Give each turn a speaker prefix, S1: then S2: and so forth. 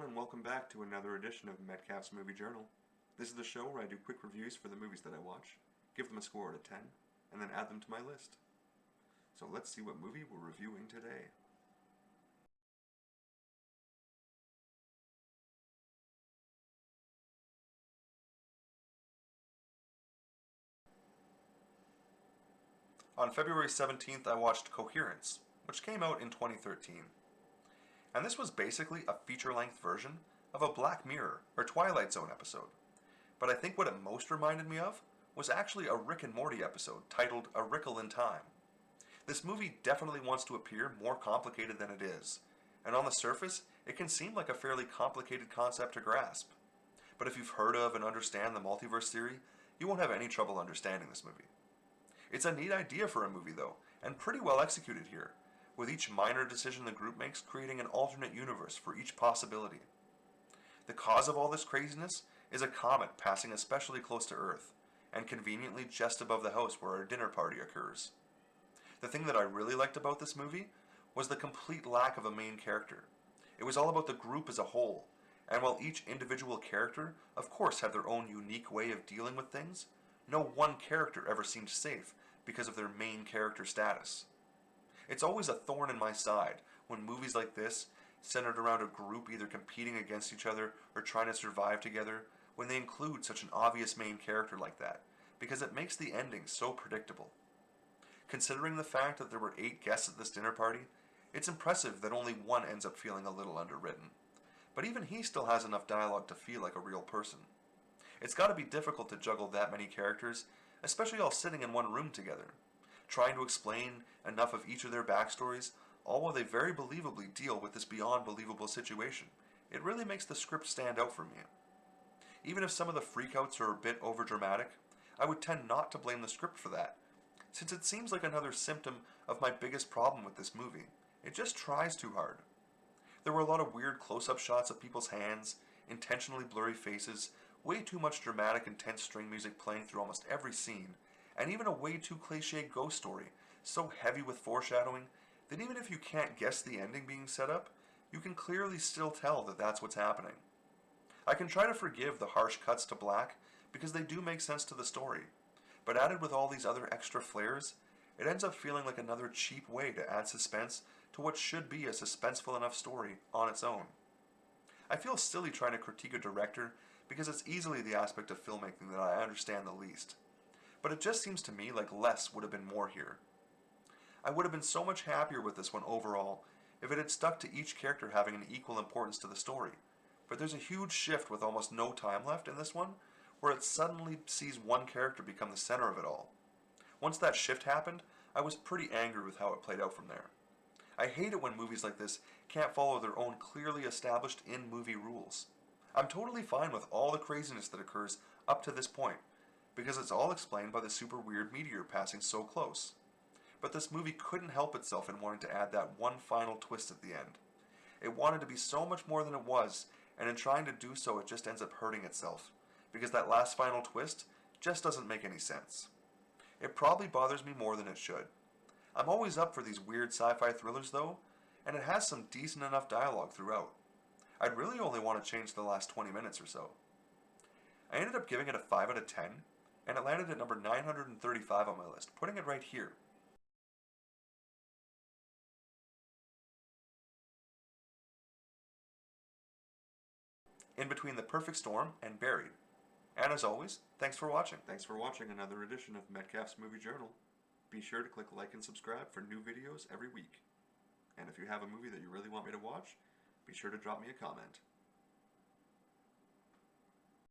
S1: and welcome back to another edition of Metcalf's Movie Journal. This is the show where I do quick reviews for the movies that I watch, give them a score out of 10, and then add them to my list. So let's see what movie we're reviewing today. On February 17th, I watched Coherence, which came out in 2013. And this was basically a feature-length version of a Black Mirror or Twilight Zone episode. But I think what it most reminded me of was actually a Rick and Morty episode titled A Wrinkle in Time. This movie definitely wants to appear more complicated than it is, and on the surface, it can seem like a fairly complicated concept to grasp. But if you've heard of and understand the multiverse theory, you won't have any trouble understanding this movie. It's a neat idea for a movie though, and pretty well executed here, with each minor decision the group makes creating an alternate universe for each possibility. The cause of all this craziness is a comet passing especially close to Earth, and conveniently just above the house where our dinner party occurs. The thing that I really liked about this movie was the complete lack of a main character. It was all about the group as a whole, and while each individual character of course had their own unique way of dealing with things, no one character ever seemed safe because of their main character status. It's always a thorn in my side when movies like this, centered around a group either competing against each other or trying to survive together, when they include such an obvious main character like that, because it makes the ending so predictable. Considering the fact that there were 8 guests at this dinner party, it's impressive that only one ends up feeling a little underwritten. But even he still has enough dialogue to feel like a real person. It's gotta be difficult to juggle that many characters, especially all sitting in one room together, trying to explain enough of each of their backstories, all while they very believably deal with this beyond believable situation. It really makes the script stand out for me. Even if some of the freakouts are a bit overdramatic, I would tend not to blame the script for that, since it seems like another symptom of my biggest problem with this movie. It just tries too hard. There were a lot of weird close-up shots of people's hands, intentionally blurry faces, way too much dramatic intense string music playing through almost every scene, and even a way too cliche ghost story, so heavy with foreshadowing that even if you can't guess the ending being set up, you can clearly still tell that that's what's happening. I can try to forgive the harsh cuts to black because they do make sense to the story, but added with all these other extra flares, it ends up feeling like another cheap way to add suspense to what should be a suspenseful enough story on its own. I feel silly trying to critique a director because it's easily the aspect of filmmaking that I understand the least, but it just seems to me like less would have been more here. I would have been so much happier with this one overall if it had stuck to each character having an equal importance to the story, but there's a huge shift with almost no time left in this one, where it suddenly sees one character become the center of it all. Once that shift happened, I was pretty angry with how it played out from there. I hate it when movies like this can't follow their own clearly established in-movie rules. I'm totally fine with all the craziness that occurs up to this point, because it's all explained by the super weird meteor passing so close. But this movie couldn't help itself in wanting to add that one final twist at the end. It wanted to be so much more than it was, and in trying to do so it just ends up hurting itself, because that last final twist just doesn't make any sense. It probably bothers me more than it should. I'm always up for these weird sci-fi thrillers though, and it has some decent enough dialogue throughout. I'd really only want to change the last 20 minutes or so. I ended up giving it a 5 out of 10, and it landed at number 935 on my list, putting it right here. In between The Perfect Storm and Buried. And as always, thanks for watching. Thanks for watching another edition of Metcalf's Movie Journal. Be sure to click like and subscribe for new videos every week. And if you have a movie that you really want me to watch, be sure to drop me a comment.